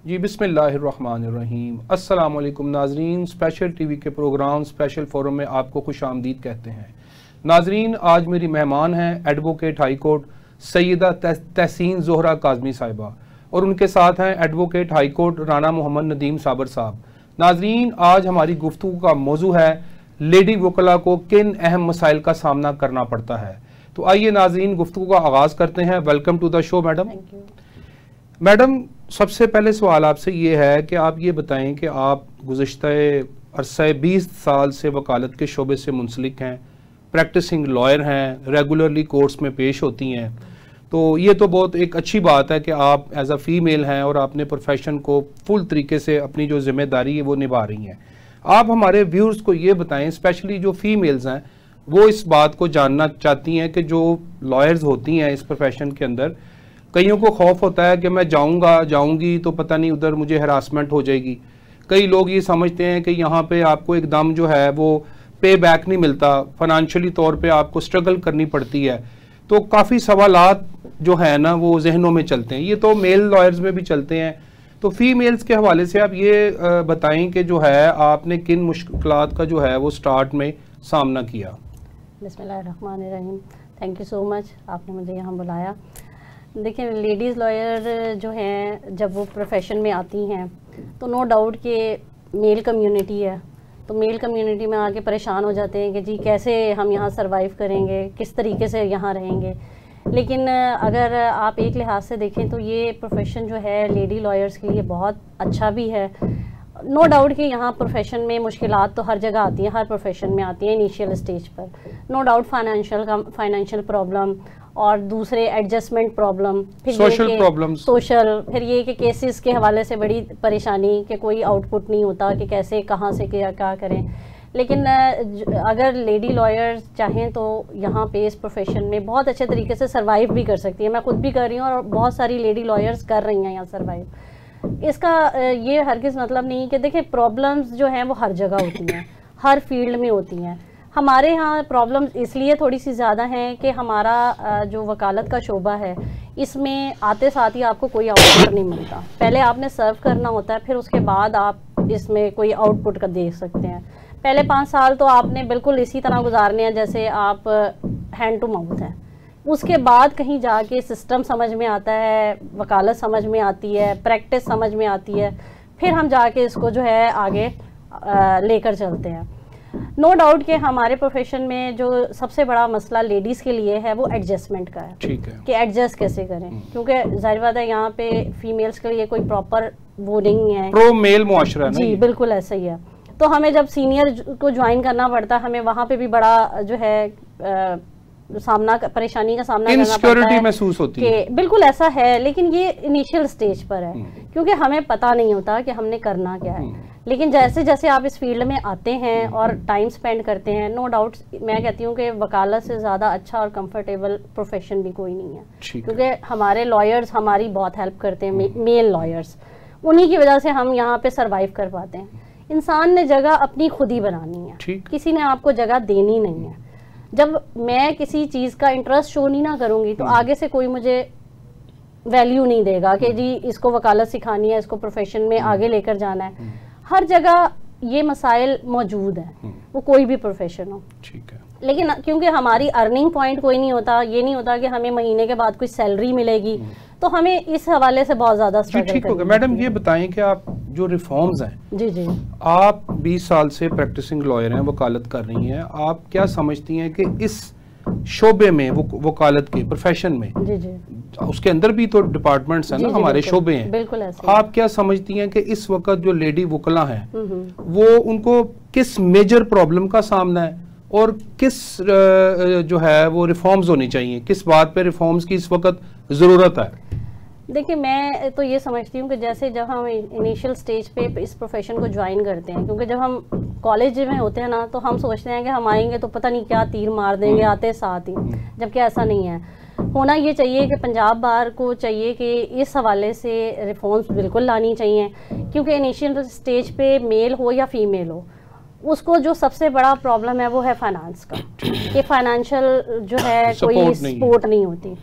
जी बिस्मिल्लाहिर्रहमानिर्रहीम। अस्सलाम वालेकुम नाजरीन, स्पेशल टीवी के प्रोग्राम स्पेशल फोरम में आपको खुश आमदीद कहते हैं। नाजरीन, आज मेरी मेहमान हैं advocate high court Syeda Tehseen Zohra Kazmi साहिबा और उनके साथ हैं advocate high court Rana Mohammad Nadeem Sabir साहब। नाजरीन, आज हमारी गुफ्तगू का मौजू है लेडी वकला को किन अहम मसाइल का सामना करना पड़ता है। तो आइए नाजरीन, गुफ्तगू का आगाज़ करते हैं। Welcome to the show madam. Madam, सबसे पहले सवाल आपसे ये है कि आप ये बताएं कि आप गुज़श्ता अरसा 20 साल से वकालत के शोबे से मुंसलिक हैं, प्रैक्टिसिंग लॉयर हैं, रेगुलरली कोर्ट्स में पेश होती हैं, तो ये तो बहुत एक अच्छी बात है कि आप एज अ फीमेल हैं और अपने प्रोफेशन को फुल तरीके से अपनी जो जिम्मेदारी है वो निभा रही हैं। आप हमारे व्यूअर्स को ये बताएं, स्पेशली जो फीमेल्स हैं वो इस बात को जानना चाहती हैं कि जो लॉयर्स होती हैं इस प्रोफेशन के अंदर, कईयों को खौफ होता है कि मैं जाऊंगी तो पता नहीं उधर मुझे हरासमेंट हो जाएगी। कई लोग ये समझते हैं कि यहाँ पे आपको एकदम जो है वो पे बैक नहीं मिलता, फाइनेंशियली तौर पे आपको स्ट्रगल करनी पड़ती है। तो काफ़ी सवालात जो है ना वो जहनों में चलते हैं। ये तो मेल लॉयर्स में भी चलते हैं। तो फीमेल्स के हवाले से आप ये बताएं कि जो है आपने किन मुश्किलात का जो है वो स्टार्ट में सामना किया। बिस्मिल्लाहिर्रहमानिर्रहीम। थैंक यू सो मच, आपने मुझे यहाँ बुलाया। देखिए, लेडीज़ लॉयर जो हैं जब वो प्रोफेशन में आती हैं तो नो डाउट कि मेल कम्युनिटी है, तो मेल कम्युनिटी में आके परेशान हो जाते हैं कि जी कैसे हम यहाँ सरवाइव करेंगे, किस तरीके से यहाँ रहेंगे। लेकिन अगर आप एक लिहाज से देखें तो ये प्रोफेशन जो है लेडी लॉयर्स के लिए बहुत अच्छा भी है। नो डाउट कि यहाँ प्रोफेशन में मुश्किलात तो हर जगह आती हैं, हर प्रोफेशन में आती हैं इनिशियल स्टेज पर। नो डाउट फाइनेंशियल प्रॉब्लम और दूसरे एडजस्टमेंट प्रॉब्लम, फिर सोशल प्रॉब्लम, फिर ये कि केसेस के हवाले से बड़ी परेशानी कि कोई आउटपुट नहीं होता कि कैसे कहाँ से क्या करें। लेकिन अगर लेडी लॉयर्स चाहें तो यहाँ पे इस प्रोफेशन में बहुत अच्छे तरीके से सर्वाइव भी कर सकती है। मैं खुद भी कर रही हूँ और बहुत सारी लेडी लॉयर्स कर रही हैं यहाँ सर्वाइव। इसका ये हरगिज़ मतलब नहीं कि देखिए प्रॉब्लम्स जो हैं वो हर जगह होती हैं, हर फील्ड में होती हैं। हमारे यहाँ प्रॉब्लम्स इसलिए थोड़ी सी ज़्यादा हैं कि हमारा जो वकालत का शोबा है इसमें आते साथ ही आपको कोई आउटपुट नहीं मिलता। पहले आपने सर्व करना होता है, फिर उसके बाद आप इसमें कोई आउटपुट का देख सकते हैं। पहले 5 साल तो आपने बिल्कुल इसी तरह गुजारने हैं जैसे आप हैंड टू माउथ हैं। उसके बाद कहीं जाके सिस्टम समझ में आता है, वकालत समझ में आती है, प्रैक्टिस समझ में आती है, फिर हम जाके इसको जो है आगे लेकर चलते हैं। नो डाउट कि हमारे प्रोफेशन में जो सबसे बड़ा मसला लेडीज़ के लिए है वो एडजस्टमेंट का है, ठीक है, कि एडजस्ट कैसे करें, क्योंकि जाहिर बात है यहाँ पे फीमेल्स के लिए कोई प्रॉपर वो नहीं है, प्रो मेल मुआशरा। जी बिल्कुल ऐसा ही है। तो हमें जब सीनियर को ज्वाइन करना पड़ता है, हमें वहाँ पे भी बड़ा जो है परेशानी का सामना करना पड़ता है, महसूस होती है। बिल्कुल ऐसा है, लेकिन ये इनिशियल स्टेज पर है क्योंकि हमें पता नहीं होता कि हमने करना क्या है। लेकिन जैसे जैसे आप इस फील्ड में आते हैं और टाइम स्पेंड करते हैं, नो डाउट मैं कहती हूँ कि वकालत से ज़्यादा अच्छा और कंफर्टेबल प्रोफेशन भी कोई नहीं है, क्योंकि हमारे लॉयर्स हमारी बहुत हेल्प करते हैं, मेल लॉयर्स, उन्हीं की वजह से हम यहाँ पे सरवाइव कर पाते हैं। इंसान ने जगह अपनी खुद ही बनानी है, किसी ने आपको जगह देनी नहीं है। जब मैं किसी चीज़ का इंटरेस्ट शो नहीं ना करूँगी तो आगे से कोई मुझे वैल्यू नहीं देगा कि जी इसको वकालत सिखानी है, इसको प्रोफेशन में आगे लेकर जाना है। हर जगह ये मसाइल मौजूद हैं, वो कोई भी प्रोफेशन हो, ठीक है। लेकिन क्योंकि हमारी अर्निंग पॉइंट कोई नहीं होता, ये नहीं होता कि हमें महीने के बाद कोई सैलरी मिलेगी, तो हमें इस हवाले से बहुत ज़्यादा स्ट्रगल करना है। मैडम ये बताएं कि आप जो रिफॉर्म्स हैं, जी जी, आप 20 साल से प्रैक्टिसिंग लॉयर हैं, वकालत कर रही हैं, आप क्या समझती हैं कि इस शोबे में वकालत के प्रोफेशन में, जी जी, उसके अंदर भी तो डिपार्टमेंट्स हैं ना, हमारे शोबे हैं, बिल्कुल ऐसे, आप क्या समझती हैं कि इस वक्त जो लेडी वकला हैं वो उनको किस मेजर प्रॉब्लम का सामना है और किस जो है वो रिफॉर्म्स होनी चाहिए, किस बात पे रिफॉर्म्स की इस वक्त ज़रूरत है? देखिए, मैं तो ये समझती हूँ कि जैसे जब हम इनिशियल स्टेज पे इस प्रोफेशन को ज्वाइन करते हैं, क्योंकि जब हम कॉलेज में होते हैं ना तो हम सोचते हैं कि हम आएंगे तो पता नहीं क्या तीर मार देंगे आते साथ ही, जबकि ऐसा नहीं है। होना ये चाहिए कि पंजाब बार को चाहिए कि इस हवाले से रिफॉर्म्स बिल्कुल लानी चाहिए, क्योंकि इनिशियल स्टेज पे मेल हो या फीमेल हो, उसको जो सबसे बड़ा प्रॉब्लम है वो है फाइनेंस का, कि फाइनेंशियल जो है कोई सपोर्ट नहीं होती।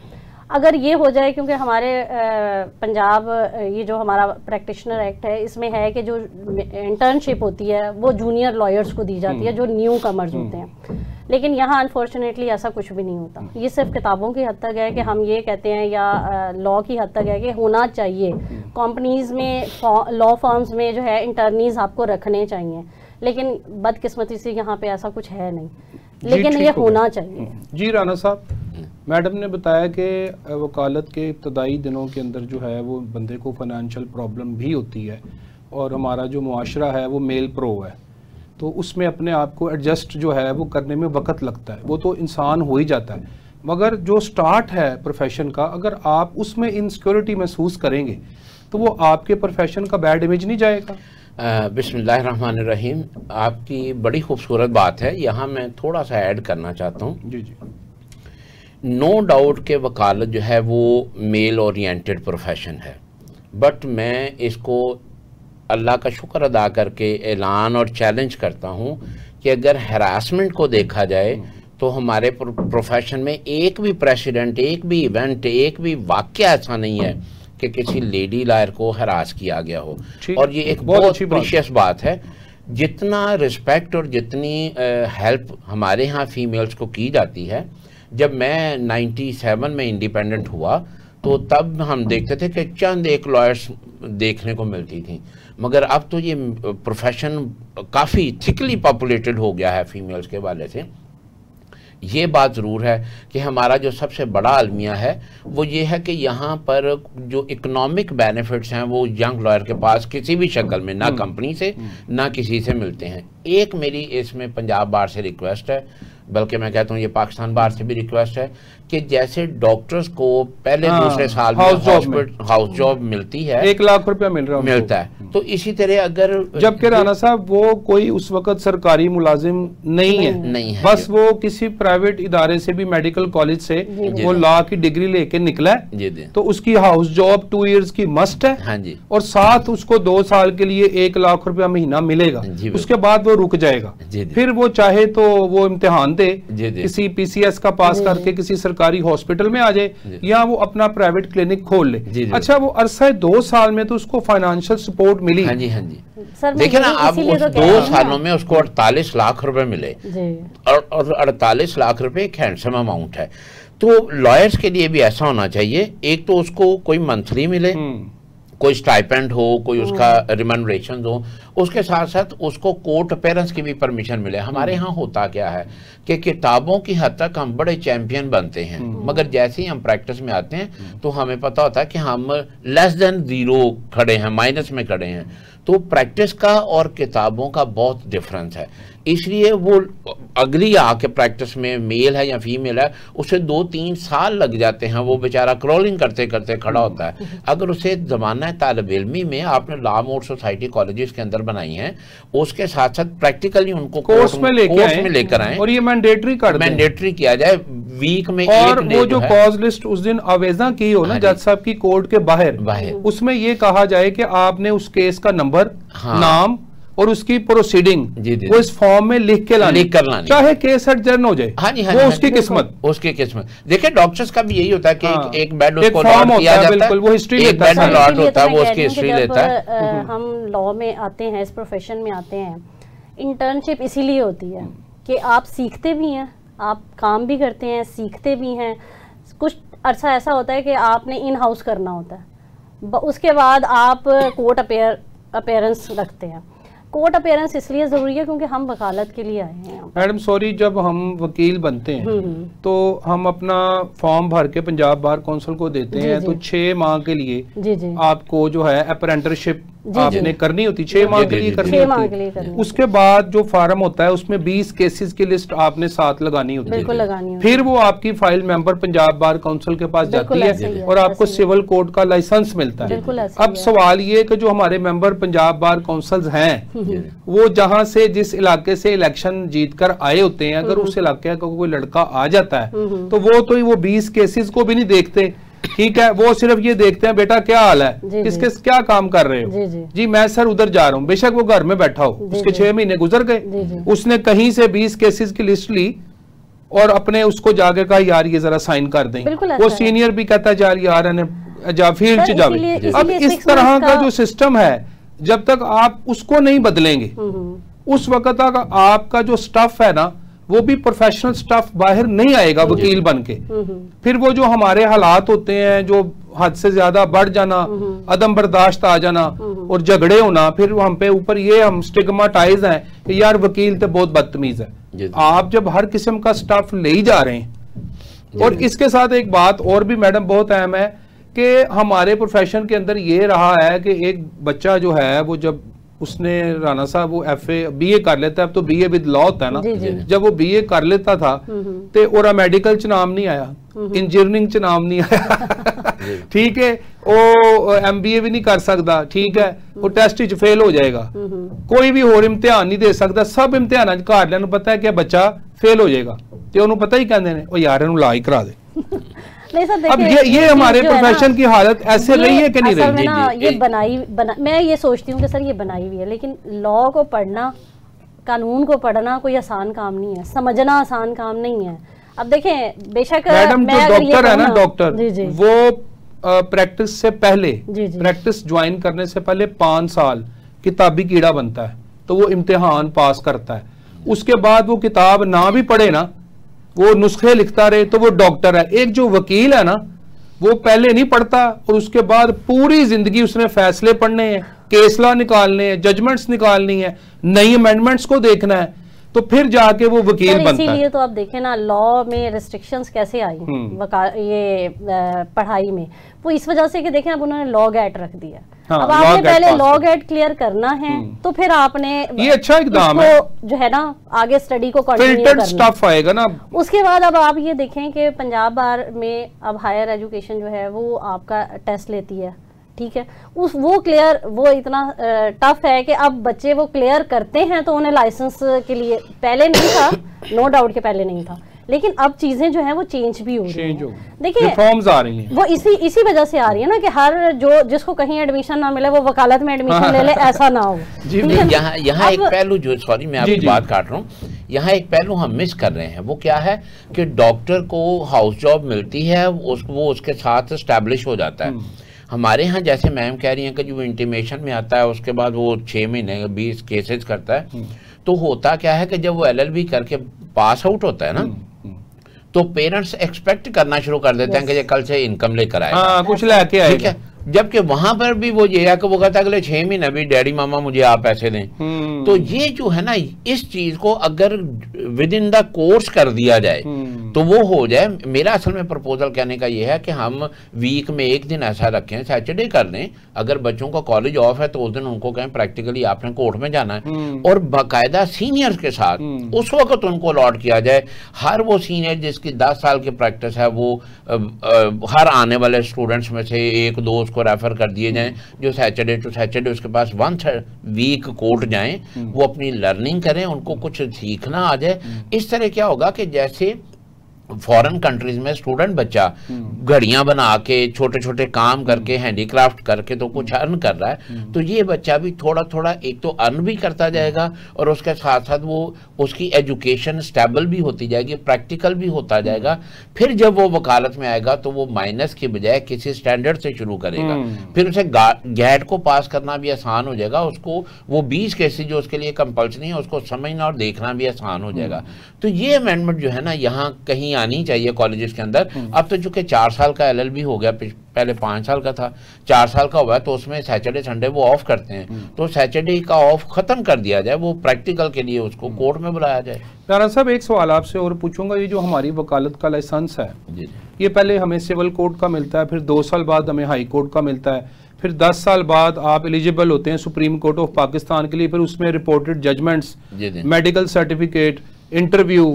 अगर ये हो जाए, क्योंकि हमारे पंजाब ये जो हमारा प्रैक्टिशनर एक्ट है इसमें है कि जो इंटर्नशिप होती है वो जूनियर लॉयर्स को दी जाती है जो न्यू कमर्स होते हैं, लेकिन यहाँ अनफॉर्चुनेटली ऐसा कुछ भी नहीं होता। ये सिर्फ किताबों की हद तक है कि हम ये कहते हैं, या लॉ की हद तक है कि होना चाहिए कंपनीज में, लॉ फर्म्स में जो है इंटर्नीज आपको रखने चाहिए, लेकिन बदकिस्मती से यहाँ पे ऐसा कुछ है नहीं, लेकिन ये होना चाहिए। जी राना साहब, मैडम ने बताया कि वकालत के इब्तदाई दिनों के अंदर जो है वो बंदे को फाइनेंशियल प्रॉब्लम भी होती है, और हमारा जो मुआशरा है वो मेल प्रो है, तो उसमें अपने आप को एडजस्ट जो है वो करने में वक्त लगता है, वो तो इंसान हो ही जाता है। मगर जो स्टार्ट है प्रोफेशन का, अगर आप उसमें इनसिक्योरिटी महसूस करेंगे तो वो आपके प्रोफेशन का बैड इमेज नहीं जाएगा। बिस्मिल्लाहिर्रहमानिर्रहीम, आपकी बड़ी खूबसूरत बात है, यहाँ मैं थोड़ा सा ऐड करना चाहता हूँ। जी जी। नो डाउट के वकालत जो है वो मेल ओरिएंटेड प्रोफेशन है, बट मैं इसको अल्लाह का शुक्र अदा करके ऐलान और चैलेंज करता हूँ कि अगर हरासमेंट को देखा जाए तो हमारे प्रोफेशन में एक भी प्रेसिडेंट, एक भी इवेंट, एक भी वाक़या ऐसा नहीं है कि किसी लेडी लॉयर को हरास किया गया हो। और ये एक बहुत प्रीशियस बात है। जितना रिस्पेक्ट और जितनी हेल्प हमारे यहाँ फीमेल्स को की जाती है, जब मैं 97 में इंडिपेंडेंट हुआ तो तब हम देखते थे कि चंद एक लॉयर्स देखने को मिलती थी, मगर अब तो ये प्रोफेशन काफ़ी थिकली पॉपुलेटेड हो गया है फीमेल्स के वाले से। ये बात ज़रूर है कि हमारा जो सबसे बड़ा अलमिया है वो ये है कि यहाँ पर जो इकोनॉमिक बेनिफिट्स हैं वो यंग लॉयर के पास किसी भी शक्ल में, ना कंपनी से ना किसी से मिलते हैं। एक मेरी इसमें पंजाब बार से रिक्वेस्ट है, बल्कि मैं कहता हूँ ये पाकिस्तान बार से भी रिक्वेस्ट है कि जैसे डॉक्टर्स को पहले दूसरे साल में हाउस जॉब मिलती है, 1 लाख रुपया मिलता है, तो इसी तरह अगर, जबकि राना साहब वो कोई उस वक्त सरकारी मुलाजिम नहीं है, बस वो किसी प्राइवेट इदारे से भी, मेडिकल कॉलेज से वो लॉ की डिग्री लेके निकला है, तो उसकी हाउस जॉब 2 इयर्स की मस्ट है। हाँ जी। और साथ उसको 2 साल के लिए 1 लाख रुपया महीना मिलेगा, उसके बाद वो रुक जाएगा। फिर वो चाहे तो वो इम्तिहान दे, किसी PCS का पास करके किसी सरकारी हॉस्पिटल में आ जाए, या वो अपना प्राइवेट क्लिनिक खोल ले। अच्छा, वो अरसा 2 साल में तो उसको फाइनेंशियल सपोर्ट मिली। हाँ जी, हाँ जी। देखिए ना, अब उस 2 सालों में उसको 48 लाख रुपए मिले, और 48 लाख रुपए एक हैंडसम अमाउंट है। तो लॉयर्स के लिए भी ऐसा होना चाहिए, एक तो उसको कोई मंथली मिले, कोई स्टाइपेंड हो, कोई उसका रिमनरेशन हो, उसके साथ साथ उसको कोर्ट अपीयरेंस की भी परमिशन मिले। हमारे यहाँ होता क्या है कि किताबों की हद तक हम बड़े चैंपियन बनते हैं, मगर जैसे ही हम प्रैक्टिस में आते हैं तो हमें पता होता है कि हम लेस देन 0 खड़े हैं, माइनस में खड़े हैं। तो प्रैक्टिस का और किताबों का बहुत डिफरेंस है, इसलिए वो अगली आके प्रैक्टिस में मेल है या फीमेल है, उसे 2-3 साल लग जाते हैं, वो बेचारा क्रॉलिंग करते करते खड़ा होता है। अगर उसे ज़माना तालिब इल्मी में आपने लॉ मोड सोसाइटी कॉलेजेस के अंदर बनाई हैं, उसके साथ साथ प्रैक्टिकली उनको कोर्स में लेकर आए, और ये मैंडेटरी किया जाए वीक में। और वो जो कॉज लिस्ट उस दिन आवेदन की हो ना जज साहब की कोर्ट के बाहर, उसमें ये कहा जाए कि आपने उस केस का नंबर, नाम और उसकी प्रोसीडिंग वो इस फॉर्म में लिख कर लानी, चाहे केस एडजर्न हो जाए। हाँ जी, हाँ वो जी, उसकी किस्मत। देखिए डॉक्टर्स का भी यही होता है कि एक बेड उसको अलॉट किया जाता है, वो हिस्ट्री लेता है, वो उसकी हिस्ट्री लेता है। हम लॉ में आते हैं, इस प्रोफेशन में आते हैं, इंटर्नशिप इसीलिए होती है कि आप सीखते भी हैं, आप काम भी करते हैं, सीखते भी हैं। कुछ अरसा ऐसा होता है कि आपने इन हाउस करना होता है, उसके बाद आप कोर्ट अपीयरेंस रखते हैं। कोर्ट अपीयरेंस इसलिए ज़रूरी है क्योंकि हम वकालत के लिए आए हैं। मैडम सॉरी, जब हम वकील बनते हैं तो हम अपना फॉर्म भर के पंजाब बार काउंसिल को देते हैं, तो 6 माह के लिए आपको जो है अप्रेंटिसशिप आपने करनी होती, 6 माह के लिए करनी होती है। उसके बाद जो फार्म होता है उसमें 20 केसेस की लिस्ट आपने साथ लगानी होती है, फिर वो आपकी file member Punjab bar council के पास जाती है और आपको सिविल कोर्ट का लाइसेंस मिलता है। अब सवाल ये कि जो हमारे मेंबर पंजाब बार काउंसिल हैं, वो जहां से जिस इलाके से इलेक्शन जीत कर आए होते हैं, अगर उस इलाके का कोई लड़का आ जाता है तो वो 20 केसेस को भी नहीं देखते, ठीक है, वो सिर्फ ये देखते हैं बेटा क्या हाल है, किसके क्या काम कर रहे हो, जी मैं सर उधर जा रहा हूँ। बेशक वो घर में बैठा हो, उसके 6 महीने गुजर गए, उसने कहीं से 20 केसेस की लिस्ट ली, और अपने उसको जाके कहा यार ये जरा साइन कर दें, वो सीनियर भी कहता है यार जा फील्ड च जावे। अब इस तरह का जो सिस्टम है, जब तक आप उसको नहीं बदलेंगे उस वक्त तक आपका जो स्टाफ है ना वो भी प्रोफेशनल स्टाफ बाहर नहीं आएगा वकील बन के। फिर वो जो हमारे हालात होते हैं, जो हद से ज्यादा बढ़ जाना, अदम बर्दाश्त आ जाना और झगड़े होना, फिर हम पे ऊपर ये हम स्टिग्माटाइज हैं कि यार वकील तो बहुत बदतमीज है। आप जब हर किस्म का स्टाफ ले ही जा रहे हैं, और इसके साथ एक बात और भी मैडम बहुत अहम है कि हमारे प्रोफेशन के अंदर ये रहा है कि एक बच्चा जो है वो जब उसने राना साहब वो FA BA कर लेता है, अब तो BA विद लॉ होता है ना, जब वो BA कर लेता था तो और मेडिकल च नाम नहीं आया, इंजीनियरिंग च नाम नहीं आया, ठीक है, वो MBA भी नहीं कर सकता, ठीक है, वो टेस्ट च फेल हो जाएगा, कोई भी और इम्तिहान नहीं दे सकता, सब इम्तिहान घर वालों पता है कि बच्चा फेल हो जाएगा, तो उन्होंने पता ही कहते हैं यार इन्होंने ला ही करा दे। अब ये हमारे प्रोफेशन की हालत ऐसे रही है कि नहीं रही? ना ये मैं ये सोचती हूँ कि सर ये बनाई हुई है, लेकिन लॉ को पढ़ना, कानून को पढ़ना कोई आसान काम नहीं है, समझना आसान काम नहीं है। अब देखें बेशक मैडम जो डॉक्टर है ना, डॉक्टर वो प्रैक्टिस से पहले, प्रैक्टिस ज्वाइन करने से पहले 5 साल किताबी कीड़ा बनता है, तो वो इम्तिहान पास करता है, उसके बाद वो किताब ना भी पढ़े ना, वो नुस्खे लिखता रहे, तो वो डॉक्टर है। एक जो वकील है ना वो पहले नहीं पढ़ता और उसके बाद पूरी जिंदगी उसने फैसले पढ़ने हैं, केस लॉ निकालने हैं, जजमेंट्स निकालनी है, नई अमेंडमेंट्स को देखना है, तो फिर जाके वो वकील बनता है। इसीलिए तो आप देखें ना लॉ में रिस्ट्रिक्शंस कैसे आई ये पढ़ाई में, वो इस वजह से कि देखें अब उन्होंने लॉ गेट रख दिया। हाँ, अब आपने पहले लॉ गेट क्लियर करना है तो फिर आपने ये अच्छा इक़दाम है जो है ना आगे स्टडी को कंटिन्यू करना, स्टफ आएगा ना। उसके बाद अब आप ये देखें कि पंजाब बार में अब हायर एजुकेशन जो है वो आपका टेस्ट लेती है, ठीक है, वो क्लियर, वो इतना टफ है कि अब बच्चे वो क्लियर करते हैं तो उन्हें लाइसेंस के लिए, पहले नहीं था, नो डाउट के पहले नहीं था, लेकिन अब चीजें जो है वो चेंज भी हो रही हैं। देखिए रिफॉर्म्स आ रही हैं, वो इसी वजह से आ रही है ना कि हर जो जिसको कहीं एडमिशन ना मिले वो वकालत में एडमिशन ले ले, ऐसा ना हो। यहाँ एक पहलू जो, सॉरी मैं आपकी बात काट रहा हूँ, यहाँ एक पहलू हम मिस कर रहे हैं, वो क्या है कि डॉक्टर को हाउस जॉब मिलती है, वो उसके साथ एस्टैब्लिश हो जाता है। हमारे यहाँ जैसे मैम कह रही हैं कि जो इंटीमेशन में आता है उसके बाद वो 6 महीने 20 केसेस करता है, तो होता क्या है कि जब वो LLB करके पास आउट होता है ना, तो पेरेंट्स एक्सपेक्ट करना शुरू कर देते हैं कि ये कल से इनकम लेकर आएगा, कुछ लेके आएगा, जबकि वहां पर भी वो ये है कि वो कहता है अगले 6 महीने भी डैडी मामा मुझे आप पैसे दें। तो ये जो है ना, इस चीज को अगर विद इन द कोर्स कर दिया जाए तो वो हो जाए। मेरा असल में प्रपोजल कहने का ये है कि हम वीक में एक दिन ऐसा रखें, सैटरडे कर लें, अगर बच्चों का कॉलेज ऑफ है तो उस दिन उनको कहें प्रैक्टिकली आपने कोर्ट में जाना है, और बाकायदा सीनियर्स के साथ उस वक्त उनको अलॉट किया जाए। हर वो सीनियर जिसकी 10 साल की प्रैक्टिस है वो हर आने वाले स्टूडेंट्स में से 1-2 को रेफर कर दिए जाएं, जो सैटरडे टू सैटरडे उसके पास 1 वीक कोर्ट जाएं, वो अपनी लर्निंग करें, उनको कुछ सीखना आ जाए। इस तरह क्या होगा कि जैसे फॉरेन कंट्रीज में स्टूडेंट बच्चा घड़ियां बना के छोटे छोटे काम करके हैंडीक्राफ्ट करके तो कुछ अर्न कर रहा है, तो ये बच्चा भी थोड़ा थोड़ा एक तो अर्न भी करता जाएगा और उसके साथ साथ वो उसकी एजुकेशन स्टेबल भी होती जाएगी, प्रैक्टिकल भी होता जाएगा। फिर जब वो वकालत में आएगा तो वो माइनस के बजाय किसी स्टैंडर्ड से शुरू करेगा, फिर उसे गैट को पास करना भी आसान हो जाएगा, उसको वो 20 केसेस जो उसके लिए कंपल्सरी है उसको समझना और देखना भी आसान हो जाएगा। तो ये अमेंडमेंट जो है ना यहाँ कहीं आनी चाहिए कॉलेजेस के अंदर। अब तो चूंकि 4 साल का LLB हो गया, पहले 5 साल का था, 4 साल का हुआ है, तो उसमें सैटरडे संडे वो ऑफ करते हैं, तो सैटरडे का ऑफ खत्म कर दिया जाए, वो प्रैक्टिकल के लिए उसको कोर्ट में बुलाया जाए। राना साहब एक सवाल आपसे और पूछूंगा, ये जो हमारी वकालत का लाइसेंस है ये पहले हमें सिविल कोर्ट का मिलता है, फिर 2 साल बाद हमें हाई कोर्ट का मिलता है, फिर 10 साल बाद आप एलिजिबल होते हैं सुप्रीम कोर्ट ऑफ पाकिस्तान के लिए, फिर उसमें reported judgments, medical certificate, interview,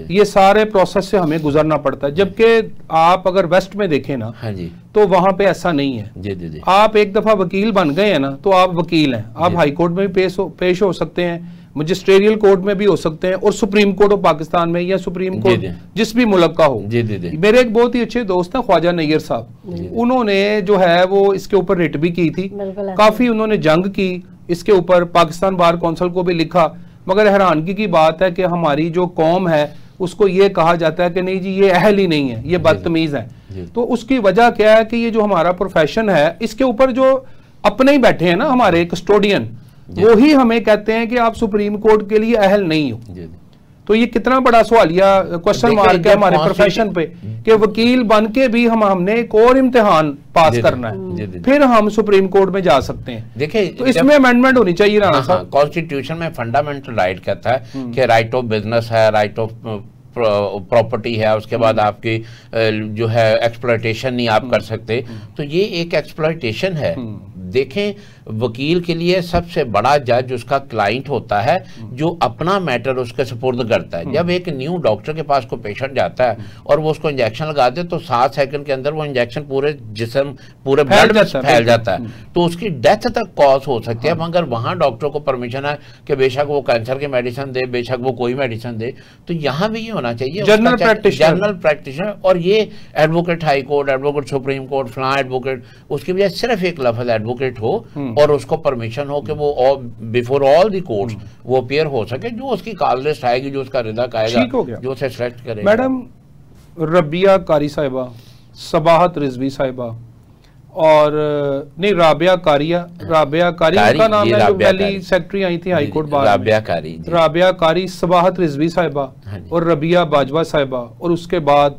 ये सारे प्रोसेस से हमें गुजरना पड़ता है। जबकि आप अगर वेस्ट में देखें ना, हाँ जी, तो वहां पे ऐसा नहीं है। जी। आप एक दफा वकील बन गए हैं ना तो आप वकील हैं, आप हाई कोर्ट में भी पेश हो सकते हैं, मजिस्ट्रेरियल कोर्ट में भी हो सकते हैं, और सुप्रीम कोर्ट ऑफ पाकिस्तान में या सुप्रीम कोर्ट जिस भी मुल्क का हो। मेरे एक बहुत ही अच्छे दोस्त हैं ख्वाजा नैयर साहब, उन्होंने जो है वो इसके ऊपर रिट भी की थी, काफी उन्होंने जंग की इसके ऊपर, पाकिस्तान बार कौंसिल को भी लिखा, मगर हैरानगी की बात है कि हमारी जो कौम है उसको ये कहा जाता है कि नहीं जी ये अहल ही नहीं है, ये बदतमीज है। तो उसकी वजह क्या है कि ये जो हमारा प्रोफेशन है इसके ऊपर जो अपने ही बैठे हैं ना हमारे कस्टोडियन, वो ही हमें कहते हैं कि आप सुप्रीम कोर्ट के लिए अहल नहीं हो। तो ये कितना बड़ा सवालिया क्वेश्चन मार्क है हमारे प्रोफेशन पे कि वकील बन के भी हमने एक और इम्तिहान पास करना है, फिर हम सुप्रीम कोर्ट में जा सकते हैं। देखिए तो इसमें अमेंडमेंट होनी चाहिए ना। कॉन्स्टिट्यूशन में फंडामेंटल राइट कहता है कि राइट ऑफ बिजनेस है, राइट ऑफ प्रॉपर्टी है, उसके बाद आपकी जो है एक्सप्लॉयटेशन नहीं आप कर सकते, तो ये एक एक्सप्लॉयटेशन है। देखें, वकील के लिए सबसे बड़ा जज उसका क्लाइंट होता है जो अपना मैटर उसके सुपुर्द करता है। जब एक न्यू डॉक्टर के पास कोई पेशेंट जाता है और वो उसको इंजेक्शन लगा दे तो 7 सेकंड के अंदर वो इंजेक्शन पूरे जिस्म पूरे ब्लड में फैल जाता है, तो उसकी डेथ तक कॉज हो सकती है। मगर वहां डॉक्टर को परमिशन है कि बेशक वो कैंसर की मेडिसिन दे, बेशक वो कोई मेडिसिन दे। तो यहाँ भी ये होना चाहिए जनरल प्रैक्टिशनर। और ये advocate high court, advocate supreme court, फलां एडवोकेट, उसकी वजह सिर्फ एक लफ्ज एडवोकेट हो और उसको परमिशन हो कि वो बिफोर ऑल दी कोर्ट्स वो अपीयर हो सके, जो उसकी कॉल लिस्ट आएगी, जो उसका रिदा आएगा, जो उसे सिलेक्ट करेगा। मैडम रबिया कारी साहिबा, सबाहत रिजवी साहिबा और नहीं राबिया कारी उनका नाम है, जो पहली सेक्रेटरी आई थी हाई कोर्ट बार, राबिया कारी, सबाहत रिजवी साहिबा और रबिया बाजवा साहिबा, और उसके बाद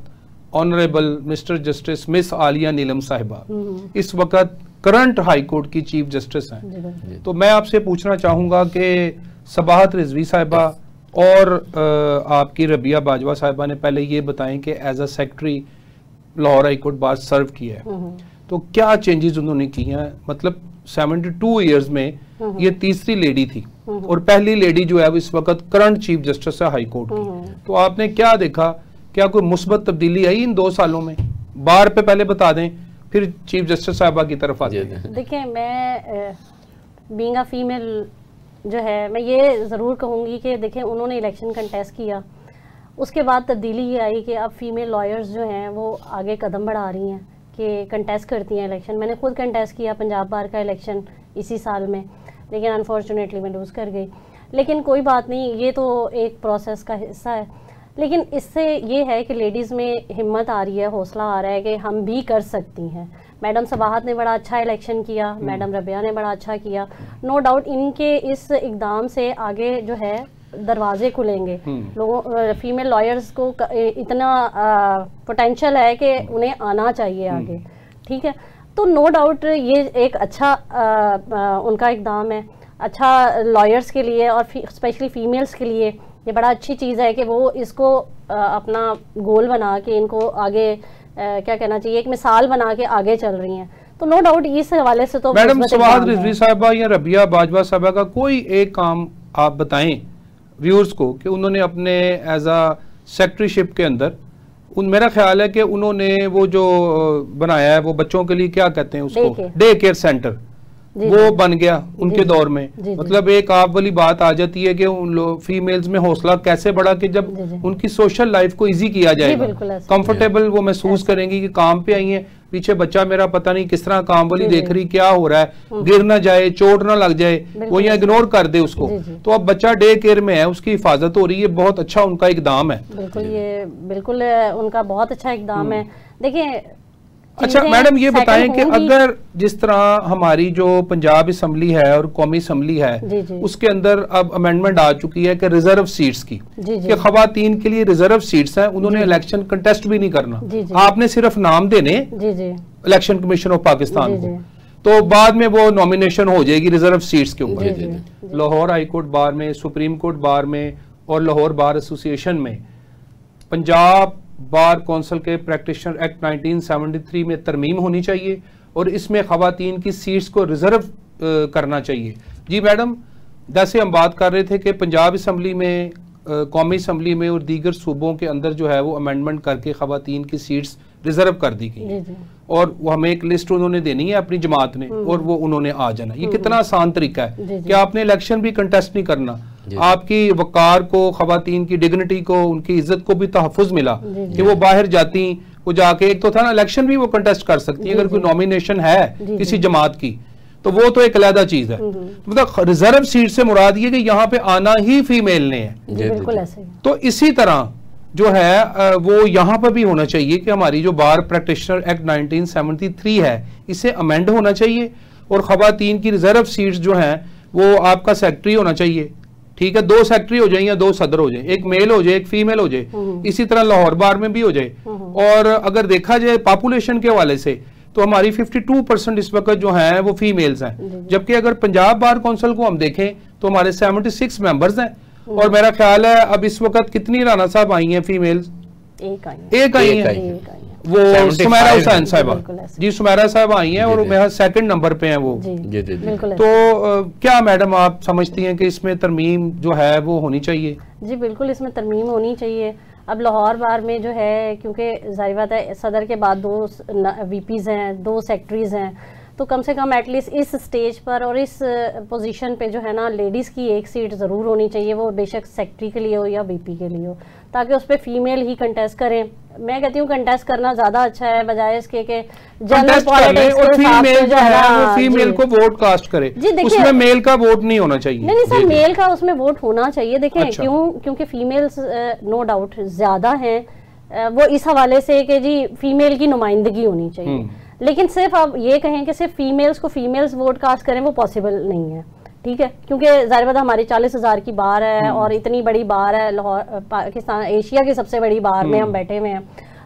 honourable Mr justice Miss Aliya Neelam साहिबा इस वक्त करंट हाई कोर्ट की चीफ जस्टिस हैं। तो मैं आपसे पूछना चाहूंगा कि सबाहत रिजवी साहिबा और आपकी रबिया बाजवा साहिबा ने पहले ये बताएं कि as a secretary Lahore high court bar serve किया है, तो क्या चेंजेस उन्होंने किए हैं? मतलब 72 इयर्स में ये तीसरी लेडी थी और पहली लेडी जो है इस वक्त करंट चीफ जस्टिस है हाई कोर्ट की। तो आपने क्या देखा, क्या कोई मुस्बत तब्दीली आई इन 2 सालों में? बार पे पहले बता दें, फिर चीफ जस्टिस साहिबा की तरफ आते हैं। देखिए, मैं बीइंग अ फीमेल जो है मैं ये ज़रूर कहूँगी कि देखें, उन्होंने इलेक्शन कंटेस्ट किया, उसके बाद तब्दीली ये आई कि अब फीमेल लॉयर्स जो हैं वो आगे कदम बढ़ा रही हैं कि कंटेस्ट करती हैं इलेक्शन। मैंने खुद कंटेस्ट किया पंजाब बार का इलेक्शन इसी साल में, लेकिन अनफॉर्चुनेटली मैं लूज़ कर गई। लेकिन कोई बात नहीं, ये तो एक प्रोसेस का हिस्सा है। लेकिन इससे ये है कि लेडीज़ में हिम्मत आ रही है, हौसला आ रहा है कि हम भी कर सकती हैं। मैडम सबाहत ने बड़ा अच्छा इलेक्शन किया, मैडम रबिया ने बड़ा अच्छा किया। नो डाउट इनके इस इकदाम से आगे जो है दरवाजे खुलेंगे, लोगों फीमेल लॉयर्स को इतना पोटेंशियल है कि उन्हें आना चाहिए आगे, ठीक है। तो नो डाउट ये एक अच्छा उनका इकदाम है, अच्छा लॉयर्स के लिए और स्पेशली फीमेल्स के लिए ये बड़ा अच्छी चीज़ है कि वो इसको अपना गोल बना के इनको आगे क्या कहना चाहिए, एक मिसाल बना के आगे चल रही हैं। तो नो डाउट इस हवाले से तो मैडम सबाहत रिजवी साहिबा या रबिया बाजवा साहिबा का कोई एक काम आप बताएं व्यूअर्स को कि उन्होंने अपने एज अ सेक्रेटरीशिप के अंदर मेरा ख्याल है कि उन्होंने वो जो बनाया है वो बच्चों के लिए क्या कहते हैं उसको, डे केयर सेंटर, वो बन गया उनके दौर में। मतलब एक आप वाली बात आ जाती है कि उन फीमेल्स में हौसला कैसे बढ़ा कि जब उनकी सोशल लाइफ को इजी किया जाएगा, कंफर्टेबल वो महसूस करेंगी कि काम पे आई हैं, पीछे बच्चा मेरा पता नहीं किस तरह काम वाली देख रही, क्या हो रहा है, गिर ना जाए, चोट ना लग जाए, वो यहाँ इग्नोर कर दे उसको। तो अब बच्चा डे केयर में है, उसकी हिफाजत हो रही है, बहुत अच्छा उनका इकदाम है। बिल्कुल, ये बिल्कुल उनका बहुत अच्छा इकदाम है। देखिए, अच्छा मैडम ये बताएं कि अगर जिस तरह हमारी जो पंजाब असम्बली है और कौमी असम्बली है उसके अंदर अब अमेंडमेंट आ चुकी है कि रिजर्व सीट्स की, कि खवातीन के लिए रिजर्व सीट्स हैं, उन्होंने इलेक्शन कंटेस्ट भी नहीं करना, आपने सिर्फ नाम देने इलेक्शन कमीशन ऑफ पाकिस्तान को, तो बाद में वो नॉमिनेशन हो जाएगी रिजर्व सीट्स के ऊपर। लाहौर हाई कोर्ट बार में, सुप्रीम कोर्ट बार में और लाहौर बार एसोसिएशन में पंजाब बार कौंसिल के प्रैक्टिशनर एक्ट 1973 में तरमीम होनी चाहिए और इसमें खवातीन की सीट्स को रिजर्व करना चाहिए। जी मैडम, जैसे हम बात कर रहे थे कि पंजाब असम्बली में, कौमी असम्बली में और दीगर सूबों के अंदर जो है वो अमेंडमेंट करके खवातीन की सीट्स रिजर्व कर दी गई और वो हमें एक लिस्ट उन्होंने देनी है अपनी जमात ने और वो उन्होंने आ जाना। ये कितना आसान तरीका है कि आपने इलेक्शन भी कंटेस्ट नहीं करना, आपकी वकार को, खवातीन की डिग्निटी को, उनकी इज्जत को भी तहफ़्फ़ुज़ मिला कि वो बाहर जाती, वो जाके एक तो था ना इलेक्शन भी वो कंटेस्ट कर सकती है अगर कोई नॉमिनेशन है किसी जमात की, तो वो तो एक अलग चीज है। मतलब रिजर्व सीट से मुराद ये कि यहाँ पे आना ही फीमेल ने है। बिल्कुल ऐसे। तो इसी तरह जो है वो यहाँ पर भी होना चाहिए कि हमारी जो बार प्रैक्टिशनर एक्ट 1973 है इसे अमेंड होना चाहिए, और खवातीन की रिजर्व सीट्स जो हैं वो आपका सेक्रेटरी होना चाहिए, ठीक है, 2 सेक्रेटरी हो जाए या 2 सदर हो जाए, एक मेल हो जाए एक फीमेल हो जाए। इसी तरह लाहौर बार में भी हो जाए। और अगर देखा जाए पॉपुलेशन के हवाले से तो हमारी 52% इस वक्त जो हैं वो फीमेल्स हैं, जबकि अगर पंजाब बार काउंसिल को हम देखें तो हमारे 76 मेंबर्स हैं। और मेरा ख्याल है अब इस वक्त कितनी राना साहब आई हैं फीमेल्स? एक आई हैं, वो सुमेरा हुसैन साहिबा जी, सुमेरा साहब आई हैं और मेरा 2nd नंबर पे हैं वो। तो क्या मैडम आप समझती हैं कि इसमें तरमीम जो है वो होनी चाहिए? जी बिल्कुल, इसमें तरमीम होनी चाहिए। अब लाहौर बार में जो है, क्योंकि जाहिर बात है सदर के बाद 2 वीपीज़ हैं, 2 सेक्रेटरीज हैं, तो कम से कम एटलीस्ट इस स्टेज पर और इस पोजीशन पे जो है ना लेडीज़ की एक सीट ज़रूर होनी चाहिए, वो बेशक सेक्रेटरी के लिए हो या वीपी के लिए हो, ताकि उस पर फीमेल ही कंटेस्ट करें। मैं कहती हूँ कंटेस्ट करना ज़्यादा अच्छा है बजाय इसके कि जनरल पॉलिटिक्स और फीमेल जो है वो फीमेल को वोट कास्ट करे, उसमें मेल का वोट नहीं होना चाहिए। नहीं सर, मेल का उसमें वोट होना चाहिए। देखें अच्छा। क्योंकि फीमेल्स नो डाउट ज़्यादा हैं, वो इस हवाले से कि जी फीमेल की नुमाइंदगी होनी चाहिए, लेकिन सिर्फ आप ये कहें कि सिर्फ फीमेल्स को फीमेल्स वोट कास्ट करें, वो पॉसिबल नहीं है, ठीक है, क्योंकि जाहिर बात हमारी 40,000 की बार है और इतनी बड़ी बार है, लाहौर पाकिस्तान एशिया की सबसे बड़ी बार में हम बैठे हुए हैं,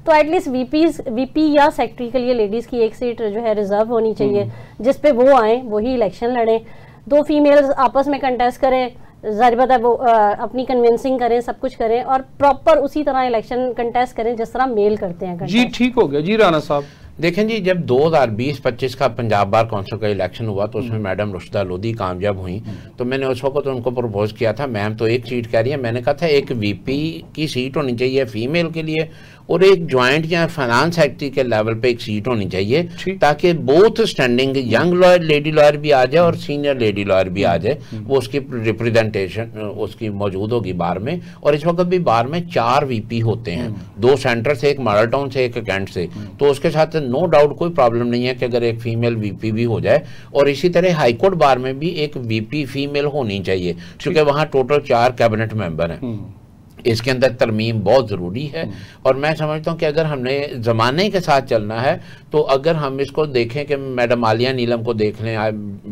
तो एटलीस्ट वीपी या सेक्रेटरी के लिए लेडीज़ की एक सीट जो है रिजर्व होनी चाहिए, जिस पे वो आए वही इलेक्शन लड़ें, 2 फीमेल्स आपस में कंटेस्ट करें, जाहिर बात है वो अपनी कन्विंसिंग करें, सब कुछ करें और प्रॉपर उसी तरह इलेक्शन कंटेस्ट करें जिस तरह मेल करते हैं। जी ठीक हो गया। जी राना साहब, देखें जी, जब 2020-25 का पंजाब बार काउंसिल का इलेक्शन हुआ तो उसमें मैडम रुशदा लोधी कामयाब हुई, तो मैंने उस वक्त उनको प्रपोज किया था, मैम तो एक सीट कह रही है, मैंने कहा था एक वीपी की सीट होनी चाहिए फीमेल के लिए और एक ज्वाइंट या फाइनेंस सेक्रेटरी के लेवल पे एक सीट होनी चाहिए, ताकि both standing young lawyer lady lawyer भी आ जाए और सीनियर लेडी लॉयर भी आ जाए, वो उसकी रिप्रेजेंटेशन उसकी मौजूद होगी बार में। और इस वक्त भी बार में 4 वीपी होते हैं, 2 सेंटर से, एक मॉडल टाउन से, एक कैंट से, तो उसके साथ नो डाउट कोई प्रॉब्लम नहीं है कि अगर एक फीमेल वीपी भी हो जाए। और इसी तरह हाईकोर्ट बार में भी एक वीपी फीमेल होनी चाहिए, क्योंकि वहाँ टोटल 4 कैबिनेट मेंबर हैं। इसके अंदर तरमीम बहुत ज़रूरी है और मैं समझता हूँ कि अगर हमने ज़माने के साथ चलना है तो अगर हम इसको देखें कि मैडम आलिया नीलम को देख लें,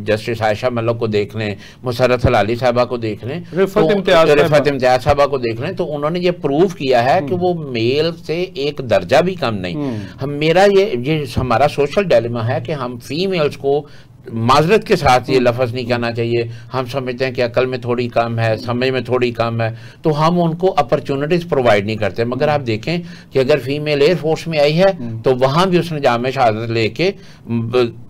जस्टिस आयशा मलिक को देख लें, मुसर्रत हलाली साहबा को देख लें, रिफत इम्तियाज साहबा को देख लें, तो उन्होंने ये प्रूव किया है कि वो मेल से एक दर्जा भी कम नहीं। हम मेरा ये हमारा सोशल डायलेमा है कि हम फीमेल्स को माजरत के साथ ये लफ्ज़ नहीं कहना चाहिए, हम समझते हैं कि अकल में थोड़ी कम है, समझ में थोड़ी कम है, तो हम उनको अपॉर्चुनिटीज़ प्रोवाइड नहीं करते। मगर आप देखें कि अगर फीमेल एयरफोर्स में आई है तो वहाँ भी उसने जामे शहादत लेके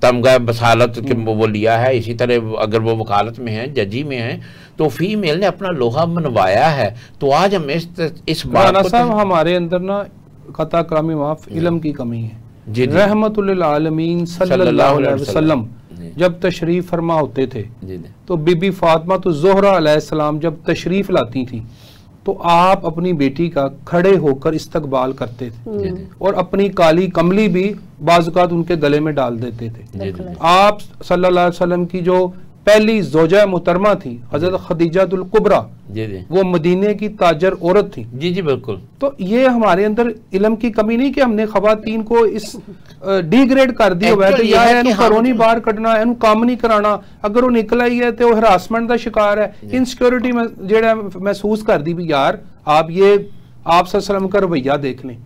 तमगा बसालत वो लिया है। इसी तरह अगर वो वकालत में है, जजी में है, तो फीमेल ने अपना लोहा मनवाया है। तो आज हम इस बात को हमारे अंदर ना खता कामी माफ इल्म की कमी है। रहमतुल्लिल आलमीन सल्लल्लाहु अलैहि वसल्लम जब तशरीफ फरमा होते थे तो बीबी फातिमा तो ज़ोहरा अलैहिस्सलाम जब तशरीफ लाती थी तो आप अपनी बेटी का खड़े होकर इस्तकबाल करते थे और अपनी काली कमली भी बाज़ात उनके गले में डाल देते थे। आप सल्लल्लाहु अलैहि वसल्लम की जो पहली ज़ौजा मुहतरमा थी हज़रत खदीजातुल कुबरा, वो मदीने की ताजर औरत थी। जी जी बिल्कुल। तो ये हमारे अंदर इल्म की कमी नहीं कि हमने खवातीन को इस डिग्रेड कर दिया हुआ है तो या करोनी बाहर कटना है, काम नहीं कराना, अगर वो निकल आई है तो हरासमेंट का शिकार है, इनसिक्योरिटी में जेड़ा महसूस कर दी भी यार आप ये आप सल्लम का रवैया देख लें।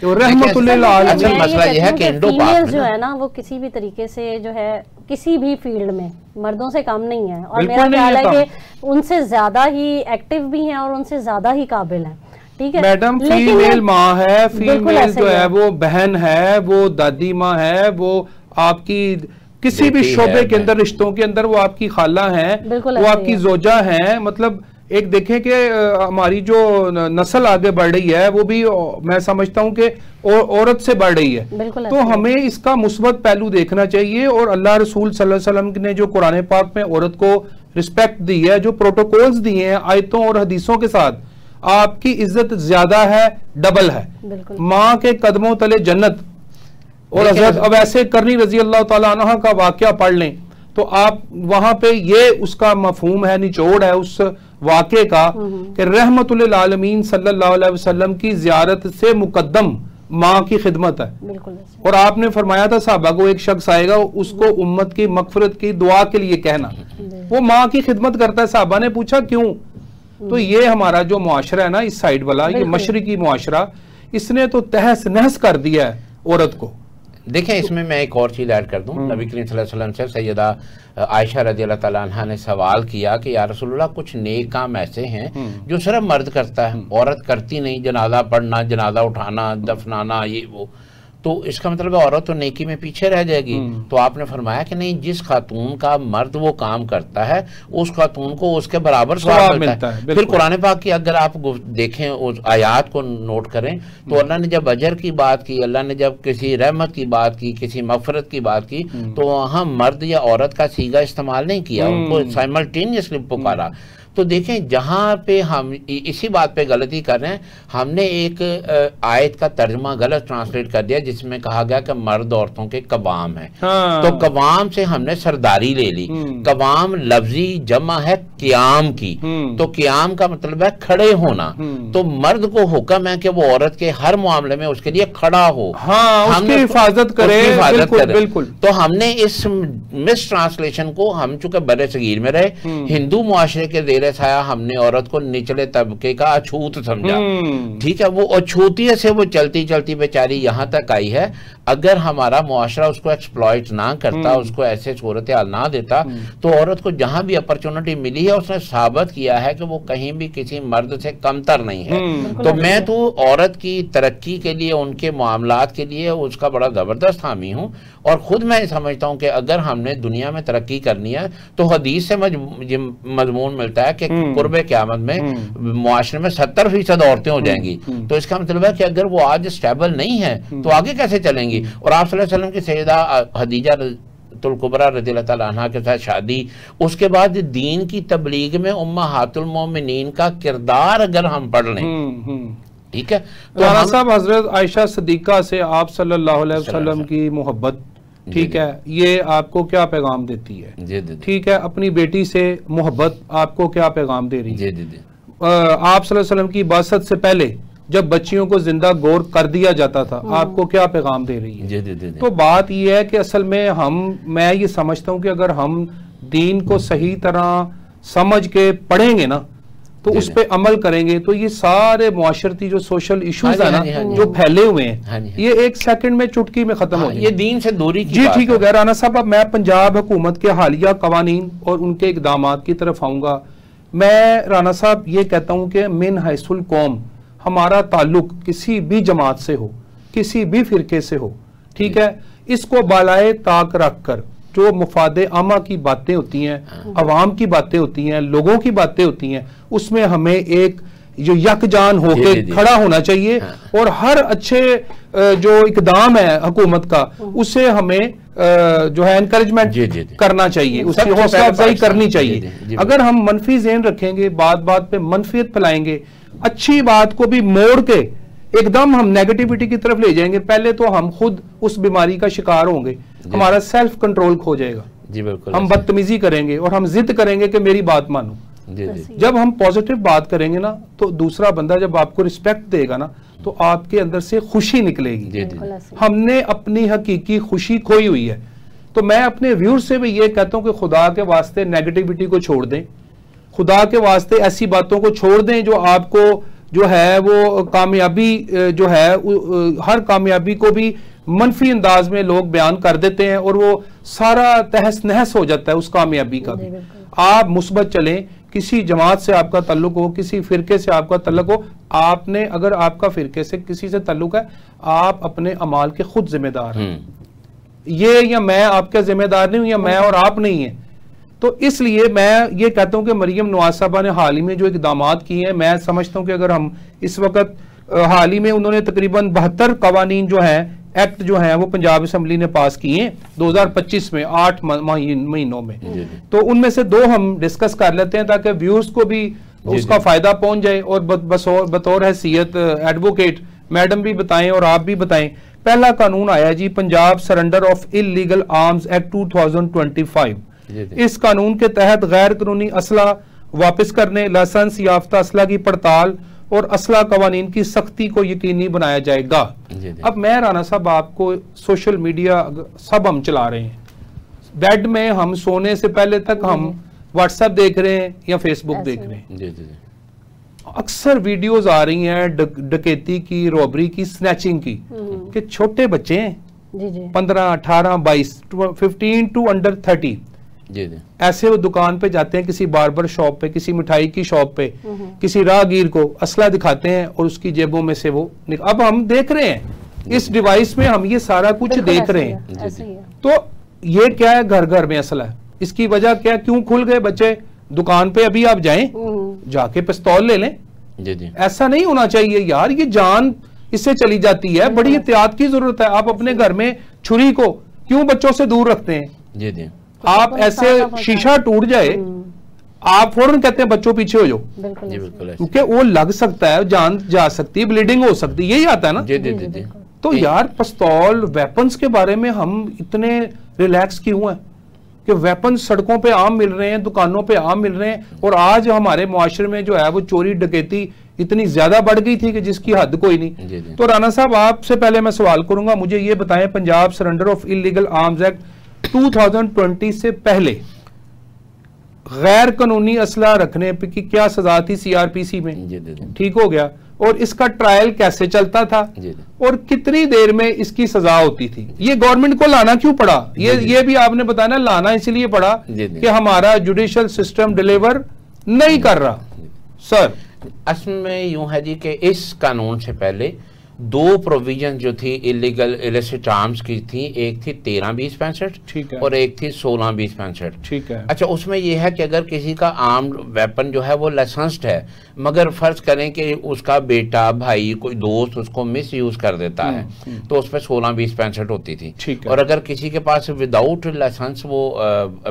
तो मसला ये है कि फीमेल्स जो है ना वो किसी भी तरीके से जो है किसी भी फील्ड में मर्दों से कम नहीं है और मेरा ख्याल है कि उनसे ज्यादा ही एक्टिव भी हैं और उनसे ज्यादा ही काबिल हैं। ठीक है मैडम, फीमेल माँ है, फीमेल जो है वो बहन है, वो दादी माँ है, वो आपकी किसी भी शोबे के अंदर रिश्तों के अंदर वो आपकी खाला है, वो आपकी जोजा है। मतलब एक देखें कि हमारी जो नस्ल आगे बढ़ रही है वो भी मैं समझता हूं कि औरत से बढ़ रही है, तो हमें इसका मुस्बत पहलू देखना चाहिए। और अल्लाह रसूल सल्लल्लाहु अलैहि वसल्लम ने जो कुरान पाक में औरत को रिस्पेक्ट दी है, जो प्रोटोकॉल्स दिए हैं आयतों और हदीसों के साथ, आपकी इज्जत ज्यादा है, डबल है। माँ के कदमों तले जन्नत। और हजरत अब ऐसे करनी रजी अल्लाह ताला अन्हा का वाकया पढ़ लें तो आप वहां पे ये उसका मफहूम है, निचोड़ है उस वाक़े का कि रहमतुल आलमीन सल्लल्लाहु अलैहि वसल्लम की जियारत से मुकद्दम माँ की खिदमत है। बिल्कुल। और आपने फरमाया था साहबा को एक शख्स आएगा उसको उम्मत की मगफरत की दुआ के लिए कहना, वो माँ की खिदमत करता है। साहबा ने पूछा क्यों? तो ये हमारा जो मुआशरा है ना इस साइड वाला, ये मशरिकी मुआशरा, इसने तो तहस नहस कर दिया है औरत को। देखें इसमें मैं एक और चीज़ ऐड कर दूं, नबी करीम सल्लल्लाहु अलैहि वसल्लम से सैयदा आयशा रज़ियल्लाहु तआला अन्हा ने सवाल किया कि या रसूलुल्लाह कुछ नेक काम ऐसे हैं जो सिर्फ मर्द करता है, औरत करती नहीं, जनाजा पढ़ना, जनाजा उठाना, दफनाना, ये वो, तो इसका मतलब है औरत तो नेकी में पीछे रह जाएगी। तो आपने फरमाया कि नहीं, जिस खातून का मर्द वो काम करता है उस खातून को उसके बराबर सवाब मिलता है। फिर कुरान पाक की अगर आप देखें, उस आयात को नोट करें तो अल्लाह ने जब अजर की बात की, अल्लाह ने जब किसी रहमत की बात की, किसी मगफरत की बात की, तो वहाँ मर्द या औरत का सीगा इस्तेमाल नहीं किया, उनको साइमल्टेनियसली पुकारा। तो देखें जहाँ पे हम इसी बात पे गलती कर रहे हैं, हमने एक आयत का तर्जुमा गलत ट्रांसलेट कर दिया जिसमें कहा गया कि मर्द औरतों के कवाम है। तो कवाम से हमने सरदारी ले ली। कवाम लफ्जी जमा है क़याम की, तो क़याम का मतलब है खड़े होना। तो मर्द को हुक्म है कि वो औरत के हर मामले में उसके लिए खड़ा हो, उसकी हिफाजत करे, बिल्कुल। तो हमने इस मिस ट्रांसलेशन को, हम चूंकि बड़े सगीर में रहे, हिंदू मुआशरे के जेर छाया हमने औरत को निचले तबके का अछूत समझा। ठीक है, वो अछूतियत से वो चलती चलती बेचारी यहाँ तक आई है। अगर हमारा मुआशरा उसको एक्सप्लॉइट ना करता, उसको ऐसे सूरत हाल ना देता, तो औरत को जहां भी अपॉर्चुनिटी मिली है उसने साबित किया है कि वो कहीं भी किसी मर्द से कमतर नहीं है। तो मैं तो औरत की तरक्की के लिए, उनके मामलात के लिए उसका बड़ा जबरदस्त हामी हूँ। और खुद मैं समझता हूँ कि अगर हमने दुनिया में तरक्की करनी है तो हदीस से मजमून मिलता है कि कुर्बे क़यामत में मुआशरे में 70% औरतें हो जाएंगी। तो इसका मतलब है कि अगर वो आज स्टेबल नहीं है तो आगे कैसे चलेंगी। और आप सल्लल्लाहु अलैहि वसल्लम की सैयदा हदीजा तुल कुबरा रज़ियल्लाहु तआला अन्हा के साथ शादी, उसके बाद दीन की तबलीग में उम्महातुल मोमिनीन का किरदार अगर हम पढ़ लें, ठीक है, तो राना साहब हजरत आयशा सदीका से आप सल्लल्लाहु अलैहि वसल्लम की मोहब्बत, ठीक है, ये आपको क्या पैगाम देती है? ठीक है, अपनी बेटी से मोहब्बत आपको क्या पैगाम दे रही है? आप सल्लल्लाहु अलैहि वसल्लम की बासत से पहले जब बच्चियों को जिंदा गौर कर दिया जाता था, आपको क्या पैगाम दे रही है? तो बात यह है कि असल में मैं ये समझता हूँ कि अगर हम दीन को सही तरह समझ के पढ़ेंगे ना, तो उस पे अमल करेंगे, तो ये सारे मुआशरती जो सोशल इश्यूज है ना जो फैले हुए हैं, ये एक सेकंड में चुटकी में खत्म हो जाए। ये दीन से दूरी की जी ठीक हो गया। राना साहब, अब मैं पंजाब हुकूमत के हालिया कवानीन और उनके इकदाम की तरफ आऊंगा। मैं राना साहब ये कहता हूँ कि मिन हैसुल कौम, हमारा ताल्लुक किसी भी जमात से हो, किसी भी फिरके से हो, ठीक है, इसको बालाए ताक रख कर जो मुफादे आमा की बातें होती हैं, अवाम की बातें होती हैं, लोगों की बातें होती हैं, उसमें हमें एक जो यकजान होके खड़ा होना चाहिए। और हर अच्छे जो इकदाम है हुकूमत का, उसे हमें जो है एनकरेजमेंट करना चाहिए, उसकी हौसला अफजाई करनी चाहिए। अगर हम मनफी ज़हन रखेंगे, बात बात पे मनफियत फैलाएंगे, अच्छी बात को भी मोड़ के एकदम हम नेगेटिविटी की तरफ ले जाएंगे, पहले तो हम खुद उस बीमारी का शिकार होंगे, हमारा सेल्फ कंट्रोल खो जाएगा। जी बिल्कुल, हम बदतमीजी करेंगे और हम जिद करेंगे कि मेरी बात मानो। जब हम पॉजिटिव बात करेंगे ना, तो दूसरा बंदा जब आपको रिस्पेक्ट देगा ना, तो आपके अंदर से खुशी निकलेगी। हमने अपनी हकीकी खुशी खोई हुई है। तो मैं अपने व्यूअर से भी ये कहता हूं कि खुदा के वास्ते नेगेटिविटी को छोड़ दें, खुदा के वास्ते ऐसी बातों को छोड़ दें जो आपको जो है वो कामयाबी जो है, हर कामयाबी को भी मनफी अंदाज में लोग बयान कर देते हैं और वो सारा तहस नहस हो जाता है उस कामयाबी का भी। आप मुस्बत चलें, किसी जमात से आपका ताल्लुक हो, किसी फिरके से आपका ताल्लुक हो, आपने अगर आपका फिरके से किसी से ताल्लुक है, आप अपने अमाल के खुद जिम्मेदार हैं। ये या मैं आपका जिम्मेदार नहीं हूं, या मैं और आप नहीं है। तो इसलिए मैं ये कहता हूं कि मरियम नवाज साहबा ने हाल ही में जो इकदाम किए हैं, मैं समझता हूं कि अगर हम इस वक्त हाल ही में उन्होंने तकरीबन 72 कवानीन जो हैं, एक्ट जो हैं, वो पंजाब असम्बली ने पास किए 2025 में 8 महीनों में। तो उनमें से 2 हम डिस्कस कर लेते हैं ताकि व्यूअर्स को भी उसका फायदा पहुंच जाए और बतौर हैसियत एडवोकेट मैडम भी बताएं और आप भी बताएं। पहला कानून आया जी, Punjab surrender of illegal arms act 2025, इस कानून के तहत गैर कानूनी असला वापस करने, लाइसेंस याफ्ता असला की पड़ताल और असला कवानीन की सख्ती को यकीनी बनाया जाएगा। अब मैं राना साहब आपको सोशल मीडिया सब हम चला रहे हैं, बेड में हम सोने से पहले तक हम व्हाट्सएप देख रहे हैं या फेसबुक देख रहे हैं, अक्सर वीडियोस आ रही हैं डकैती की, रॉबरी की, स्नैचिंग की, कि छोटे बच्चे हैं 15, 18, 22, 15 टू अंडर 30, ऐसे वो दुकान पे जाते हैं, किसी बार्बर शॉप पे, किसी मिठाई की शॉप पे, किसी राहगीर को असला दिखाते हैं और उसकी जेबों में से वो अब हम देख रहे हैं इस डिवाइस में, हम ये सारा कुछ देख रहे हैं। तो ये क्या है, घर घर में असला है। इसकी वजह क्या, क्यों खुल गए बच्चे दुकान पे? अभी आप जाएं, जाके पिस्तौल ले लें। ऐसा नहीं होना चाहिए यार, ये जान इससे चली जाती है, बड़ी एहतियात की जरूरत है। आप अपने घर में छुरी को क्यों बच्चों से दूर रखते हैं? आप ऐसे शीशा टूट जाए, आप फौरन कहते हैं बच्चों पीछे हो जाओ, क्योंकि वो लग सकता है, जान जा सकती है, ब्लीडिंग हो सकती है, यही आता है ना। तो यार पिस्तौल, वेपन्स के बारे में हम इतने रिलैक्स क्यों हैं कि वेपन सड़कों पे आम मिल रहे हैं, दुकानों पे आम मिल रहे हैं, और आज हमारे मुआशरे में जो है वो चोरी डकैती इतनी ज्यादा बढ़ गई थी कि जिसकी हद कोई नहीं। तो राना साहब आपसे पहले मैं सवाल करूंगा, मुझे ये बताएं, Punjab surrender of illegal arms act 2020 से पहले गैर कानूनी असला रखने की क्या सजा थी सीआरपीसी में? ठीक हो गया। और इसका ट्रायल कैसे चलता था और कितनी देर में इसकी सजा होती थी? ये गवर्नमेंट को लाना क्यों पड़ा? ये भी आपने बताया ना, लाना इसलिए पड़ा कि हमारा जुडिशियल सिस्टम डिलीवर नहीं कर रहा। सर असल में यूं है जी कि इस कानून से पहले दो प्रोविजन जो थी इलीगल इलिसिट आर्म्स की थी, एक थी 13-20-65 और एक थी 16-20-65। ठीक है। अच्छा, उसमें यह है कि अगर किसी का आर्म्ड वेपन जो है वो लाइसेंस्ड है, मगर फर्ज करें कि उसका बेटा, भाई, कोई दोस्त उसको मिस यूज कर देता है, तो उस पर 16-20-65 होती थी। और अगर किसी के पास विदाउट लाइसेंस वो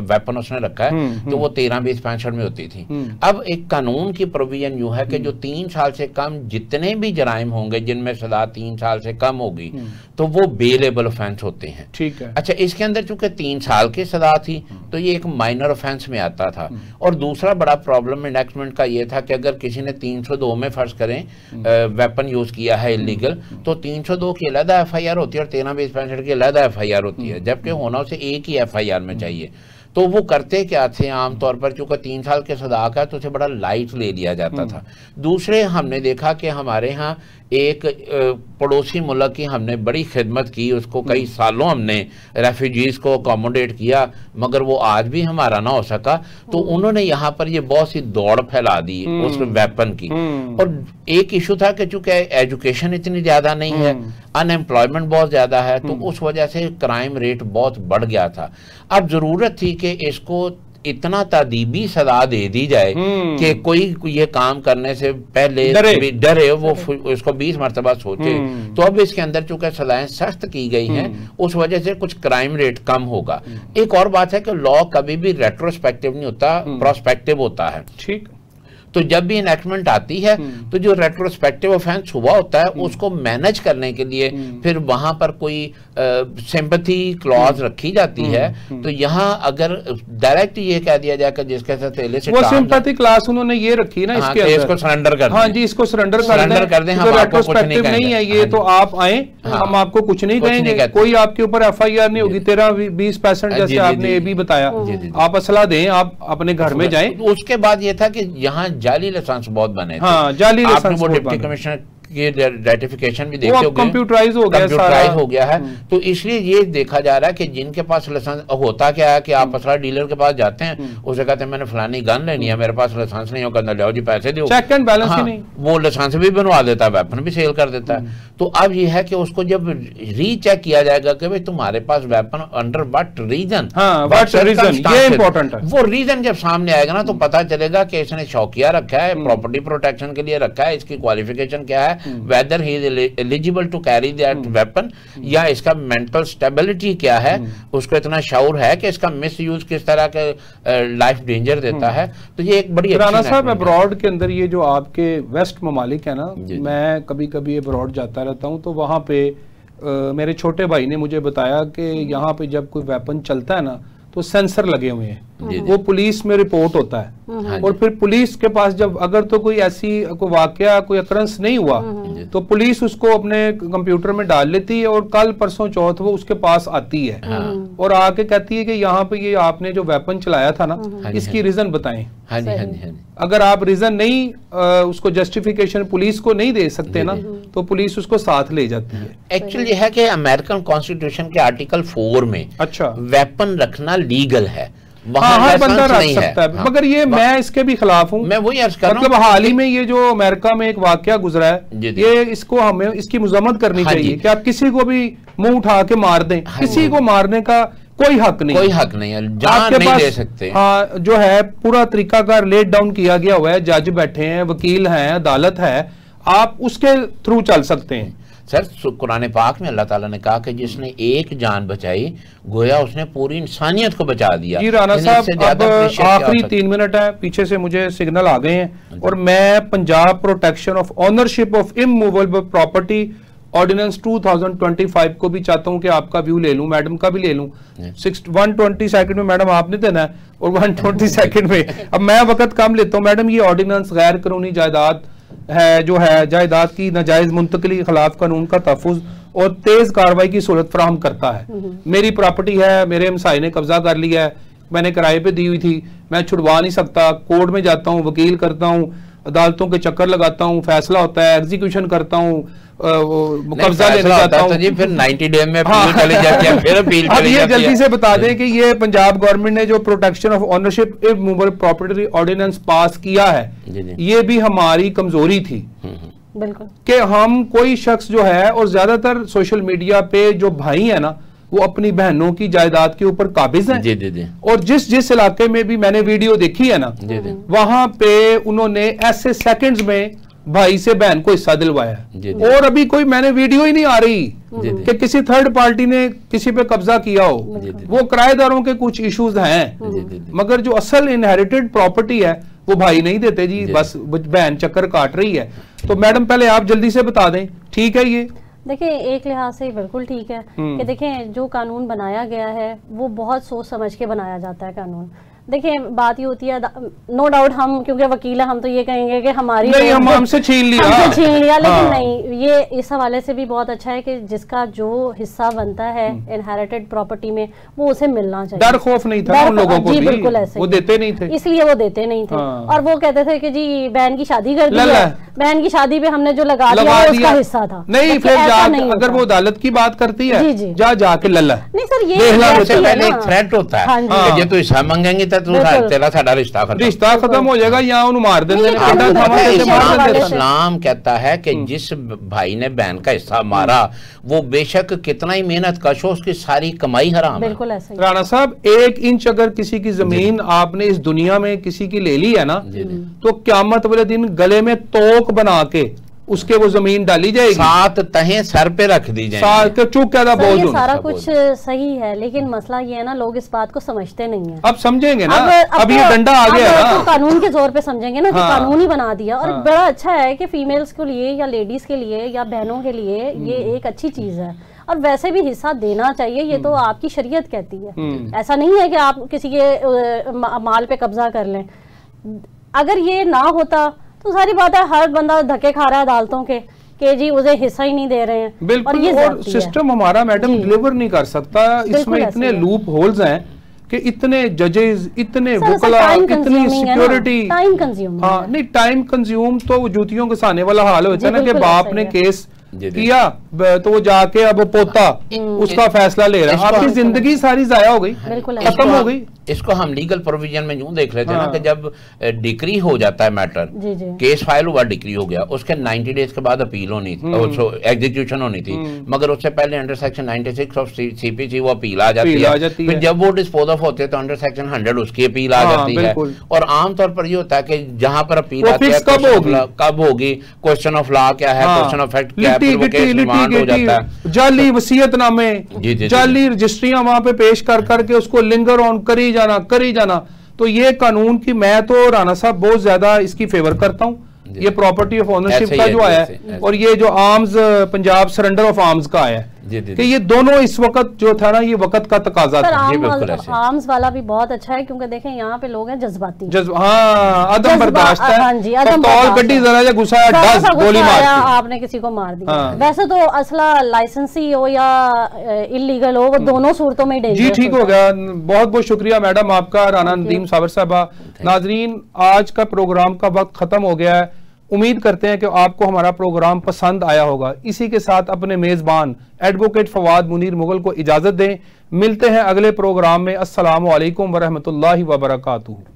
वेपन उसने रखा है तो वो 13-20-65 में होती थी। अब एक कानून की प्रोविजन यूं है कि जो 3 साल से कम जितने भी जराइम होंगे जिनमें 3 साल से कम होगी तो वो बेलेबल ऑफेंस होते हैं। ठीक है। अच्छा, इसके अंदर चूंकि 3 साल की सजा थी तो ये एक माइनर ऑफेंस में आता था। और दूसरा बड़ा प्रॉब्लम इनेक्टमेंट का ये था कि अगर किसी ने 302 में फर्ज करें वेपन यूज किया है इलीगल, तो 302 की अलग एफआईआर होती है और 13-20-65 की अलग एफआईआर होती है, जबकि होना उसे एक ही एफआईआर में चाहिए। तो वो करते क्या थे आमतौर पर, चूंकि 3 साल के सजा का तो उसे बड़ा लाइट ले लिया जाता था। दूसरे हमने देखा कि हमारे यहाँ एक पड़ोसी मुल्क की हमने बड़ी खिदमत की, उसको कई सालों हमने रेफ्यूजीज को अकोमोडेट किया, मगर वो आज भी हमारा ना हो सका। तो उन्होंने यहाँ पर ये बहुत सी दौड़ फैला दी उस वेपन की। और एक इशू था कि चूंकि एजुकेशन इतनी ज्यादा नहीं है, अनएम्प्लॉयमेंट बहुत ज्यादा है, तो उस वजह से क्राइम रेट बहुत बढ़ गया था। अब जरूरत थी कि इसको इतना तादीबी सजा दे दी जाए कि कोई ये काम करने से पहले डरे, वो इसको 20 मरतबा सोचे। तो अब इसके अंदर चूंकि सजाएं सख्त की गई हैं, उस वजह से कुछ क्राइम रेट कम होगा। एक और बात है कि लॉ कभी भी रेट्रोस्पेक्टिव नहीं होता, प्रोस्पेक्टिव होता है। ठीक। तो जब भी इनेक्टमेंट आती है तो जो रेट्रोस्पेक्टिव ऑफेंस हुआ होता है उसको मैनेज करने के लिए फिर वहां पर कोई सिंपैथी क्लॉज रखी जाती है। तो यहाँ अगर डायरेक्ट ये कह दिया जाए कि जिसके साथ वो सिंपैथी क्लास उन्होंने ये रखी ना, इसके अंदर इसको सरेंडर कर दें। हाँ जी, इसको सरेंडर कर दें, हम आपको कुछ नहीं है ये, तो आप आए, हम आपको कुछ नहीं कहेंगे, कोई आपके ऊपर एफआईआर नहीं होगी। 13-20-65 जैसे आपने ये भी बताया, आप असला दें, आप अपने घर में जाएं। उसके बाद ये था कि यहाँ जाली लाइसेंस बहुत बने थे। हाँ, जाली लाइसेंस। वो डिप्टी कमिश्नर की रेटिफिकेशन भी देखते हो, कंप्यूटराइज हो गया है। तो इसलिए ये देखा जा रहा है कि जिनके पास लाइसेंस, होता क्या है कि आप असला डीलर के पास जाते हैं, उसे कहते हैं मैंने फलानी गन लेनी है, मेरे पास लाइसेंस नहीं होगा, जाओ जी पैसे दो, चेक एंड बैलेंस ही नहीं। वो लाइसेंस भी बनवा देता है, वेपन भी सेल कर देता है। तो अब ये है कि उसको जब रीचेक किया जाएगा कि भाई तुम्हारे पास वेपन अंडर व्हाट रीजन, ये इंपॉर्टेंट है। वो रीजन जब सामने आएगा ना तो पता चलेगा कि इसने शौकिया रखा है, प्रॉपर्टी प्रोटेक्शन के लिए रखा है, इसकी क्वालिफिकेशन क्या है, whether he is eligible to carry that weapon, या इसका मेंटल स्टेबिलिटी क्या है, उसको इतना शाउर है कि इसका मिस यूज किस तरह के लाइफ डेंजर देता है। तो ये एक बड़ी राना साहब, अब्रॉड के अंदर ये जो आपके वेस्ट ममालिक है ना, मैं कभी कभी अब्रॉड जाता रहता हूँ, तो वहाँ पे मेरे छोटे भाई ने मुझे बताया कि यहाँ पे जब कोई वेपन चलता है ना तो सेंसर लगे हुए हैं वो पुलिस में रिपोर्ट होता है, और फिर पुलिस के पास जब अगर तो कोई ऐसी कोई वाकया कोई अकरंस नहीं हुआ तो पुलिस उसको अपने कंप्यूटर में डाल लेती है, और कल परसों चौथ वो उसके पास आती है और आके कहती है कि यहाँ पे ये आपने जो वेपन चलाया था ना, इसकी रीजन बताएं। अगर आप रीजन नहीं उसको जस्टिफिकेशन पुलिस को नहीं दे सकते ना, तो पुलिस उसको साथ ले जाती है। एक्चुअली है कि अमेरिकन कॉन्स्टिट्यूशन के आर्टिकल 4 में अच्छा वेपन रखना लीगल है, हाँ, हर बंदा रख सकता है, मगर ये मैं इसके भी खिलाफ हूँ। मैं वही अर्ज कर रहा हूँ, मतलब हाल ही में ये जो अमेरिका में एक वाकया गुजरा है, ये इसको हमें इसकी मजम्मत करनी चाहिए कि आप किसी को भी मुंह उठा के मार दें, किसी को मारने का कोई हक नहीं, कोई हक नहीं है, जान नहीं दे सकते। हाँ, जो है पूरा तरीकाकार लेट डाउन किया गया हुआ है, जज बैठे हैं, वकील हैं, अदालत है, आप उसके थ्रू चल सकते हैं। सर कुरान पाक में अल्लाह ताला ने कहा कि जिसने एक जान बचाई गोया उसने पूरी इंसानियत को बचा दिया। जी राना साहब, अब आखिरी 3 मिनट है, पीछे से मुझे सिग्नल आ गए हैं, और मैं Punjab protection of ownership of immovable property ordinance 2025 को भी चाहता हूं कि आपका व्यू ले लूं, मैडम का भी ले लूं। 120 सेकंड में मैडम आपने देना है, और 120 सेकंड में अब मैं वक्त कम लेता हूं। मैडम, ये ऑर्डिनेंस गैर कानूनी जायदाद है, जो है जायदाद की नाजायज मुंतकली के खिलाफ कानून का तहफ़्फ़ुज़ और तेज कार्रवाई की सहूलत फराहम करता है। मेरी प्रॉपर्टी है, मेरे हमसाये ने कब्जा कर लिया है, मैंने किराए पे दी हुई थी, मैं छुड़वा नहीं सकता, कोर्ट में जाता हूँ, वकील करता हूँ, अदालतों के चक्कर लगाता हूँ, फैसला होता है, एग्जीक्यूशन करता हूँ, कब्जा लेने जाता हूँ, जी फिर 90 डे में अपील चली जाती है, फिर अपील अब ये जल्दी से बता दें कि ये पंजाब गवर्नमेंट ने जो protection of ownership immovable property ordinance pass किया है, ये भी हमारी कमजोरी थी बिल्कुल, कि हम कोई शख्स जो है, और ज्यादातर सोशल मीडिया पे जो भाई है ना, वो अपनी बहनों की जायदाद के ऊपर काबिज हैं। जी। और जिस इलाके में भी मैंने वीडियो देखी है ना, वहां पे उन्होंने ऐसे सेकंड्स में भाई से बहन को हिस्सा दिलवाया, और अभी कोई मैंने वीडियो ही नहीं आ रही कि किसी थर्ड पार्टी ने किसी पे कब्जा किया हो। वो किराएदारों के कुछ इश्यूज हैं, मगर जो असल इनहेरिटेड प्रॉपर्टी है वो भाई नहीं देते जी, बस बहन चक्कर काट रही है। तो मैडम पहले आप जल्दी से बता दें, ठीक है? ये देखिए, एक लिहाज से बिल्कुल ठीक है कि देखें जो कानून बनाया गया है वो बहुत सोच समझ के बनाया जाता है कानून। देखिए, बात ये होती है, नो डाउट हम क्योंकि वकील है, हम तो ये कहेंगे कि हमारी नहीं, हमसे छीन लिया, लेकिन हाँ। नहीं, ये इस हवाले से भी बहुत अच्छा है कि जिसका जो हिस्सा बनता है इनहेरिटेड प्रॉपर्टी में वो उसे मिलना चाहिए। डर खौफ नहीं था उन लोगों को भी, बिल्कुल ऐसे वो देते नहीं थे, इसलिए वो देते नहीं थे। हाँ। और वो कहते थे कि जी बहन की शादी कर दी है, बहन की शादी पे हमने जो लगा दिया वो उसका हिस्सा था। नहीं, फिर अगर वो अदालत की बात करती है, जाके लल्ला। नहीं सर, ये पहले एक थ्रेट होता है, ये तो हिस्सा मांगेंगे तो रिश्ता खत्म हो जाएगा, या मार देंगे। इस्लाम कहता है कि जिस भाई ने बहन का हिस्सा मारा वो बेशक कितना ही मेहनत कश हो, उसकी सारी कमाई हराम है। बिल्कुल ऐसे। राणा साहब, 1 इंच अगर किसी की जमीन आपने इस दुनिया में किसी की ले ली है ना, तो क़यामत वाले दिन गले में तोक बना के उसके वो जमीन डाली जाएगी, 7 तहें सर पे रख दी जाएंगी। चूक क्या था बोझ, ये सारा कुछ सही है, लेकिन मसला ये है ना, लोग इस बात को समझते नहीं है। अब समझेंगे ना, अब ये डंडा आ गया ना, तो कानून के जोर पे समझेंगे ना, कि कानून ही बना दिया। और बड़ा अच्छा है कि फीमेल्स के लिए या लेडीज के लिए या बहनों के लिए ये एक अच्छी चीज है, और वैसे भी हिस्सा देना चाहिए, ये तो आपकी शरीयत कहती है। ऐसा नहीं है कि आप किसी के माल पे कब्जा कर लें। अगर ये ना होता तो सारी बात है, हर बंदा धक्के खा रहा है अदालतों के जी उसे हिस्सा ही नहीं दे रहे हैं। बिल्कुल, और सिस्टम हमारा मैडम डिलीवर नहीं कर सकता, इसमें इतने लूप होल्स हैं कि इतने जजेस, इतने वकला, इतनी सिक्योरिटी, टाइम कंज्यूम। हाँ, नहीं टाइम कंज्यूम तो जूतियों के साने वाला हाल होता है ना, कि बाप ने केस किया तो वो जाके अब पोता उसका फैसला ले रहा है, आपकी जिंदगी सारी जाया हो गई, खत्म हो गई। इसको हम लीगल प्रोविजन में यूं देख लेते हैं ना कि जब डिक्री हो जाता है मैटर, केस फाइल हुआ, डिक्री हो गया, उसके 90 डेज के बाद अपील होनी थी, एग्जीक्यूशन होनी थी, मगर उससे पहले अंडर सेक्शन 96 ऑफ सीपीसी वो अपील आ जाती है। फिर जब वो डिस्पोज ऑफ होते हैं तो अंडर सेक्शन 100 उसकी अपील आ जाती है। और आमतौर पर ये होता है कि जहां पर अपील आती है कब होगी, क्वेश्चन ऑफ लॉ क्या है, क्वेश्चन ऑफ फैक्ट क्या है, फिर वो केस रिमांड हो जाता है। जाली वसीयतनामे, जाली रजिस्ट्रियां वहां पे पेश कर करके उसको लिंगर ऑन करी जाना। तो ये कानून की मैं तो राणा साहब बहुत ज्यादा इसकी फेवर करता हूँ। ये प्रॉपर्टी ऑफ ओनरशिप का जो आया है, और ये जो arms Punjab surrender of arms का आया है, कि ये दोनों इस वक्त जो था ना, ये वक्त का तकाजा था। आर्म्स वाला भी बहुत अच्छा है, क्योंकि देखें यहाँ पे लोग हैं जज्बाती, हाँ, अदम बर्दाश्त है। हाँ जी, अदम गड्डी जरा गुस्सा है, गोली मार आपने किसी को मार दिया। वैसे तो असला लाइसेंसी हो या इलीगल हो, वो दोनों सूरतों में डेंजर। जी ठीक हो गया, बहुत बहुत शुक्रिया मैडम आपका, राना नदीम साबर साहबा। नाजरीन, आज का प्रोग्राम का वक्त खत्म हो गया है। उम्मीद करते हैं कि आपको हमारा प्रोग्राम पसंद आया होगा। इसी के साथ अपने मेजबान एडवोकेट फवाद मुनीर मुगल को इजाजत दें। मिलते हैं अगले प्रोग्राम में। अस्सलामु अलैकुम वरहमतुल्लाहि वबरकातुहू।